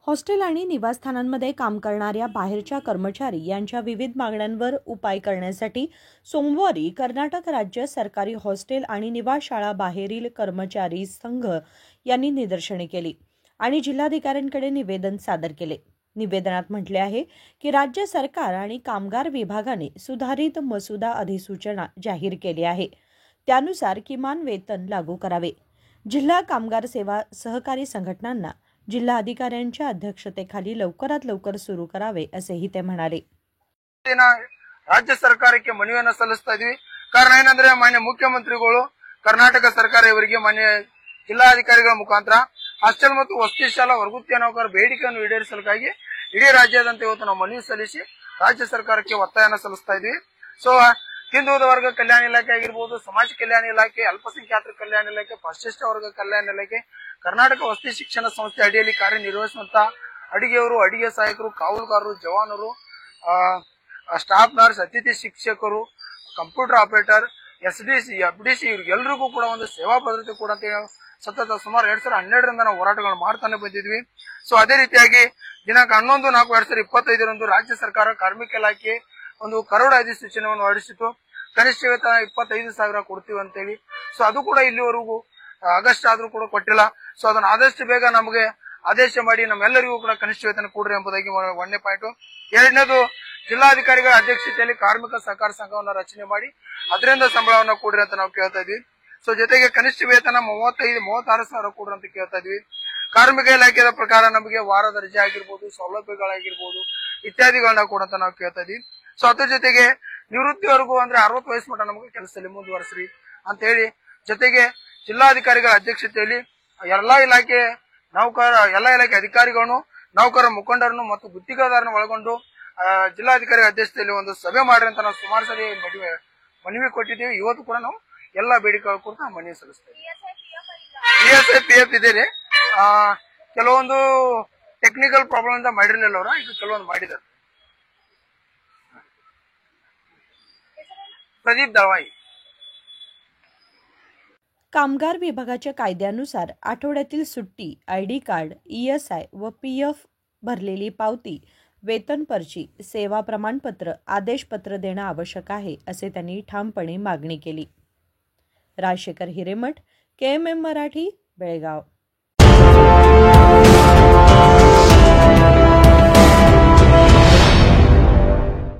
Hostel आणि निवासस्थानांमध्ये काम करणाऱ्या बाहेरच्या कर्मचारी यांच्या विविध मागण्यांवर उपाय करण्यासाठी सोमवारी कर्नाटक राज्य सरकारी हॉस्टेल आणि निवासशाळा बाहेरील कर्मचारी संघ यांनी निदर्शने केली आणि जिल्हाधिकाऱ्यांकडे निवेदन सादर केले। निवेदनात म्हटले आहे की राज्य सरकार आणि कामगार विभागाने सुधारित मसुदा अधिसूचना जाहीर केली आहे, त्यानुसार किमान वेतन लागू करावे। जिल्हा कामगार सेवा सहकारी संघटनांना जिल्हा अधिकाऱ्यांच्या अध्यक्षतेखाली लवकरात लवकर सुरू करावे असेही ते म्हणाले। ರಾಜ್ಯ ಸರ್ಕಾರಕ್ಕೆ ಮನವಿಯನ್ನು ಸಲ್ಲಿಸ್ತಾ ಇದ್ವಿ। ಕಾರಣ ಏನಂದ್ರೆ ಮಾನ್ಯ ಮುಖ್ಯಮಂತ್ರಿಗಳು ಕರ್ನಾಟಕ ಸರ್ಕಾರ ಇವರಿಗೆ ಮಾನ್ಯ ಜಿಲ್ಲಾಧಿಕಾರಿಗಳ ಮುಖಾಂತರ ಹಾಸ್ಟೆಲ್ ಮತ್ತು ವಸತಿ ಶಾಲಾ ವರ್ಗುತ್ಯ ನೌಕರ ಬೇಡಿಕೆಯನ್ನು ಈಡೇರಿಸಲಿಕ್ಕಾಗಿ ಇಡೀ ರಾಜ್ಯಾದ್ಯಂತ ಇವತ್ತು ನಾವು ಮನವಿ ಸಲ್ಲಿಸಿ ರಾಜ್ಯ ಸರ್ಕಾರಕ್ಕೆ ಒತ್ತಾಯವನ್ನು ಸಲ್ಲಿಸ್ತಾ ಇದ್ವಿ। ಸೊ ಹಿಂದುಳಿದ ವರ್ಗ ಕಲ್ಯಾಣ ಇಲಾಖೆ ಆಗಿರಬಹುದು, ಸಮಾಜ ಕಲ್ಯಾಣ ಇಲಾಖೆ, ಅಲ್ಪಸಂಖ್ಯಾತರ ಕಲ್ಯಾಣ ಇಲಾಖೆ, ಪರಿಶಿಷ್ಟ ವರ್ಗ ಕಲ್ಯಾಣ ಇಲಾಖೆ, ಕರ್ನಾಟಕ ವಸತಿ ಶಿಕ್ಷಣ ಸಂಸ್ಥೆ ಅಡಿಯಲ್ಲಿ ಕಾರ್ಯನಿರ್ವಹಿಸುವಂತಹ ಅಡಿಗೆಯವರು, ಅಡಿಗೆ ಸಹಾಯಕರು, ಕಾವಲುಗಾರರು, ಜವಾನರು, ಸ್ಟಾಫ್ ನರ್ಸ್, ಅತಿಥಿ ಶಿಕ್ಷಕರು, ಕಂಪ್ಯೂಟರ್ ಆಪರೇಟರ್, ಎಸ್ಡಿಸಿ, ಎಫ್ಡಿಸಿ ಇವರಿಗೆಲ್ಲರಿಗೂ ಕೂಡ ಒಂದು ಸೇವಾ ಭದ್ರತೆ ಕೂಡ ಸತತ ಸುಮಾರು 2012ರಿಂದ ನಾವು ಹೋರಾಟಗಳನ್ನು ಮಾಡ್ತಾನೆ ಬಂದಿದ್ವಿ। ಸೊ ಅದೇ ರೀತಿಯಾಗಿ ದಿನಾಂಕ 11/4/2025 ರಾಜ್ಯ ಸರ್ಕಾರ ಕಾರ್ಮಿಕ ಇಲಾಖೆ ಒಂದು ಕರಡು ಅಧಿಸೂಚನೆಯನ್ನು ಹೊರಡಿಸಿತು। ಕನಿಷ್ಠ ವೇತನ 25,000 ಕೊಡ್ತೀವಿ ಅಂತ ಹೇಳಿ। ಸೊ ಅದು ಕೂಡ ಇಲ್ಲಿವರೆಗೂ ಆಗಸ್ಟ್ ಆದ್ರೂ ಕೂಡ ಕೊಟ್ಟಿಲ್ಲ। ಸೊ ಅದನ್ನ ಆದಷ್ಟು ಬೇಗ ನಮಗೆ ಆದೇಶ ಮಾಡಿ ನಮ್ಮೆಲ್ಲರಿಗೂ ಕೂಡ ಕನಿಷ್ಠ ವೇತನ ಕೊಡ್ರಿ ಎಂಬುದಾಗಿ ಒಂದನೇ ಪಾಯಿಂಟ್। ಎರಡನೇದು, ಜಿಲ್ಲಾಧಿಕಾರಿಗಳ ಅಧ್ಯಕ್ಷತೆಯಲ್ಲಿ ಕಾರ್ಮಿಕ ಸಹಕಾರ ಸಂಘವನ್ನು ರಚನೆ ಮಾಡಿ ಅದರಿಂದ ಸಂಬಳವನ್ನು ಕೊಡ್ರಿ ಅಂತ ನಾವು ಕೇಳ್ತಾ ಇದ್ವಿ। ಸೊ ಜೊತೆಗೆ ಕನಿಷ್ಠ ವೇತನ 36,000 ಕೊಡ್ರಿ ಅಂತ ಕೇಳ್ತಾ ಇದ್ವಿ। ಕಾರ್ಮಿಕ ಇಲಾಖೆಯ ಪ್ರಕಾರ ನಮಗೆ ವಾರದ ರಜೆ ಆಗಿರ್ಬೋದು, ಸೌಲಭ್ಯಗಳಾಗಿರ್ಬೋದು ಇತ್ಯಾದಿಗಳನ್ನ ಕೂಡ ಅಂತ ನಾವು ಕೇಳ್ತಾ ಇದ್ವಿ। ಸೊ ಅದ್ರ ಜೊತೆಗೆ ನಿವೃತ್ತಿವರೆಗೂ ಅಂದ್ರೆ 60 ವಯಸ್ಸು ಮಟ್ಟ ನಮಗೆ ಕೆಲಸದಲ್ಲಿ ಮುಂದುವರಿಸ್ರಿ ಅಂತ ಹೇಳಿ, ಜೊತೆಗೆ ಜಿಲ್ಲಾಧಿಕಾರಿಗಳ ಅಧ್ಯಕ್ಷತೆಯಲ್ಲಿ ಎಲ್ಲಾ ಇಲಾಖೆ ಅಧಿಕಾರಿಗಳನ್ನು, ನೌಕರ ಮುಖಂಡರನ್ನು ಮತ್ತು ಗುತ್ತಿಗೆದಾರರನ್ನು ಒಳಗೊಂಡು ಜಿಲ್ಲಾಧಿಕಾರಿ ಅಧ್ಯಕ್ಷತೆಯಲ್ಲಿ ಒಂದು ಸಭೆ ಮಾಡ್ರಿ ಅಂತ ನಾವು ಸುಮಾರು ಸರಿ ಮನವಿ ಕೊಟ್ಟಿದ್ದೀವಿ। ಇವತ್ತು ಕೂಡ ನಾವು ಎಲ್ಲಾ ಬೇಡಿಕೆಗಳ ಕುರಿತು ಮನವಿ ಸಲ್ಲಿಸ್ತೇವೆ। ESI PF ಇದೆ ರೀ, ಕೆಲವೊಂದು ಟೆಕ್ನಿಕಲ್ ಪ್ರಾಬ್ಲಮ್ ಇಂದ ಮಾಡಿರ್ಲಿಲ್ಲ ಅವರ, ಈಗ ಕೆಲವೊಂದು ಮಾಡಿದ್ದಾರೆ। प्रदीप दळवाई। कामगार विभागाच्या कायद्यानुसार आठवड्यातील सुट्टी, ID कार्ड, ESI व PF भरलेली पावती, वेतन पर्ची, सेवा प्रमाणपत्र, आदेशपत्र देणं आवश्यक आहे असे त्यांनी ठामपणे मागणी केली। राजशेखर हिरेमठ, KMM मराठी, बेळगाव।